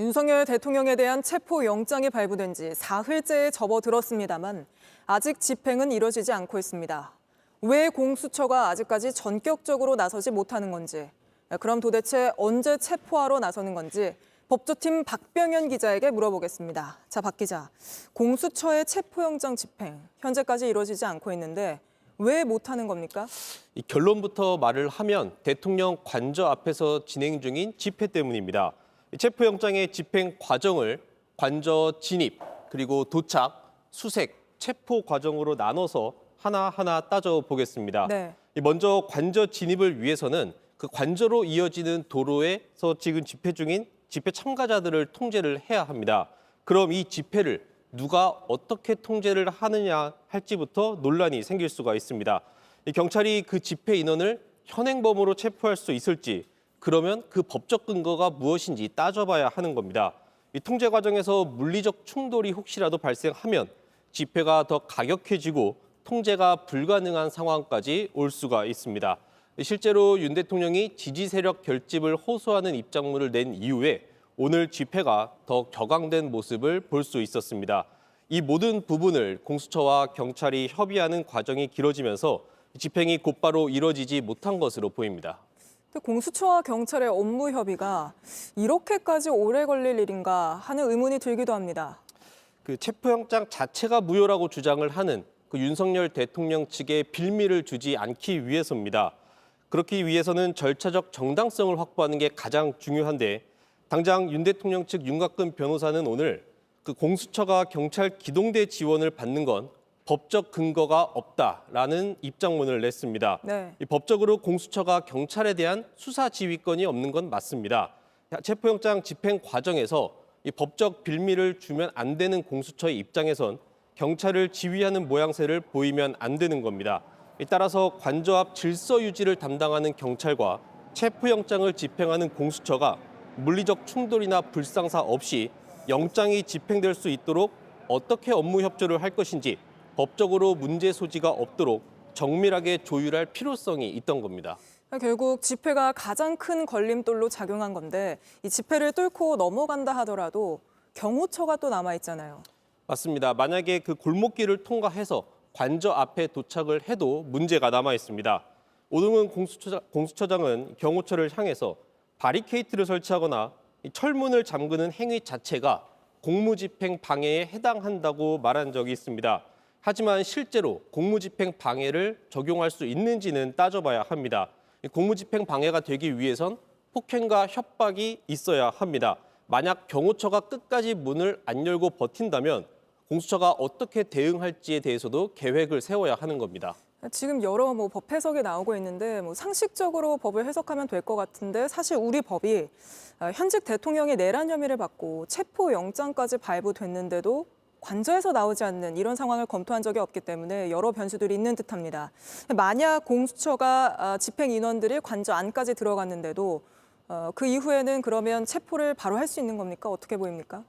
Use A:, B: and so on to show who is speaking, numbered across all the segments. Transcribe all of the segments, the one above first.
A: 윤석열 대통령에 대한 체포영장이 발부된 지 사흘째에 접어들었습니다만 아직 집행은 이뤄지지 않고 있습니다. 왜 공수처가 아직까지 전격적으로 나서지 못하는 건지, 그럼 도대체 언제 체포하러 나서는 건지 법조팀 박병현 기자에게 물어보겠습니다. 자, 박 기자, 공수처의 체포영장 집행 현재까지 이루어지지 않고 있는데 왜 못하는 겁니까?
B: 이 결론부터 말을 하면 대통령 관저 앞에서 진행 중인 집회 때문입니다. 체포영장의 집행 과정을 관저 진입, 그리고 도착, 수색, 체포 과정으로 나눠서 하나하나 따져보겠습니다.
A: 네.
B: 먼저 관저 진입을 위해서는 그 관저로 이어지는 도로에서 지금 집회 중인 집회 참가자들을 통제를 해야 합니다. 그럼 이 집회를 누가 어떻게 통제를 하느냐 할지부터 논란이 생길 수가 있습니다. 경찰이 그 집회 인원을 현행범으로 체포할 수 있을지, 그러면 그 법적 근거가 무엇인지 따져봐야 하는 겁니다. 이 통제 과정에서 물리적 충돌이 혹시라도 발생하면 집회가 더 가격해지고 통제가 불가능한 상황까지 올 수가 있습니다. 실제로 윤 대통령이 지지 세력 결집을 호소하는 입장문을 낸 이후에 오늘 집회가 더 격앙된 모습을 볼 수 있었습니다. 이 모든 부분을 공수처와 경찰이 협의하는 과정이 길어지면서 집행이 곧바로 이뤄지지 못한 것으로 보입니다.
A: 공수처와 경찰의 업무 협의가 이렇게까지 오래 걸릴 일인가 하는 의문이 들기도 합니다.
B: 그 체포영장 자체가 무효라고 주장을 하는 그 윤석열 대통령 측에 빌미를 주지 않기 위해서입니다. 그렇기 위해서는 절차적 정당성을 확보하는 게 가장 중요한데, 당장 윤 대통령 측 윤곽근 변호사는 오늘 그 공수처가 경찰 기동대 지원을 받는 건 법적 근거가 없다라는 입장문을 냈습니다.
A: 네.
B: 법적으로 공수처가 경찰에 대한 수사 지휘권이 없는 건 맞습니다. 체포영장 집행 과정에서 이 법적 빌미를 주면 안 되는 공수처의 입장에선 경찰을 지휘하는 모양새를 보이면 안 되는 겁니다. 따라서 관저 앞 질서 유지를 담당하는 경찰과 체포영장을 집행하는 공수처가 물리적 충돌이나 불상사 없이 영장이 집행될 수 있도록 어떻게 업무 협조를 할 것인지 법적으로 문제 소지가 없도록 정밀하게 조율할 필요성이 있던 겁니다.
A: 결국 집회가 가장 큰 걸림돌로 작용한 건데 이 집회를 뚫고 넘어간다 하더라도 경호처가 또 남아있잖아요.
B: 맞습니다. 만약에 그 골목길을 통과해서 관저 앞에 도착을 해도 문제가 남아 있습니다. 오동훈 공수처장은 경호처를 향해서 바리케이트를 설치하거나 철문을 잠그는 행위 자체가 공무집행 방해에 해당한다고 말한 적이 있습니다. 하지만 실제로 공무집행 방해를 적용할 수 있는지는 따져봐야 합니다. 공무집행 방해가 되기 위해선 폭행과 협박이 있어야 합니다. 만약 경호처가 끝까지 문을 안 열고 버틴다면 공수처가 어떻게 대응할지에 대해서도 계획을 세워야 하는 겁니다.
A: 지금 여러 법 해석이 나오고 있는데 상식적으로 법을 해석하면 될 것 같은데 사실 우리 법이 현직 대통령이 내란 혐의를 받고 체포영장까지 발부됐는데도 관저에서 나오지 않는 이런 상황을 검토한 적이 없기 때문에 여러 변수들이 있는 듯합니다. 만약 공수처가 집행 인원들이 관저 안까지 들어갔는데도 그 이후에는 그러면 체포를 바로 할 수 있는 겁니까? 어떻게 보입니까?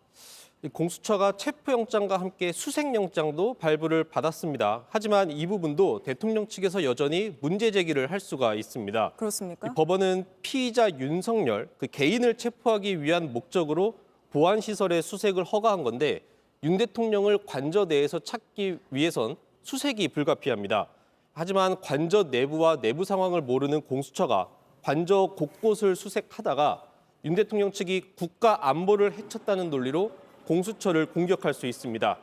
B: 공수처가 체포영장과 함께 수색영장도 발부를 받았습니다. 하지만 이 부분도 대통령 측에서 여전히 문제 제기를 할 수가 있습니다.
A: 그렇습니까?
B: 법원은 피의자 윤석열 그 개인을 체포하기 위한 목적으로 보안시설의 수색을 허가한 건데 윤 대통령을 관저 내에서 찾기 위해선 수색이 불가피합니다. 하지만 관저 내부와 내부 상황을 모르는 공수처가 관저 곳곳을 수색하다가 윤 대통령 측이 국가 안보를 해쳤다는 논리로 공수처를 공격할 수 있습니다.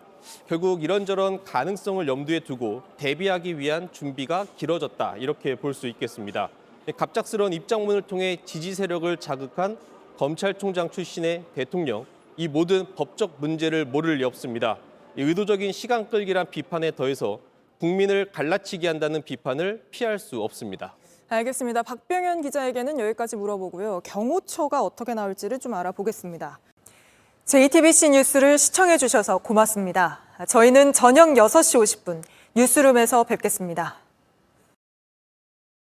B: 결국 이런저런 가능성을 염두에 두고 대비하기 위한 준비가 길어졌다, 이렇게 볼 수 있겠습니다. 갑작스러운 입장문을 통해 지지 세력을 자극한 검찰총장 출신의 대통령, 이 모든 법적 문제를 모를 리 없습니다. 의도적인 시간 끌기란 비판에 더해서 국민을 갈라치게 한다는 비판을 피할 수 없습니다.
A: 알겠습니다. 박병현 기자에게는 여기까지 물어보고요. 경호처가 어떻게 나올지를 좀 알아보겠습니다. JTBC 뉴스를 시청해 주셔서 고맙습니다. 저희는 저녁 6시 50분 뉴스룸에서 뵙겠습니다.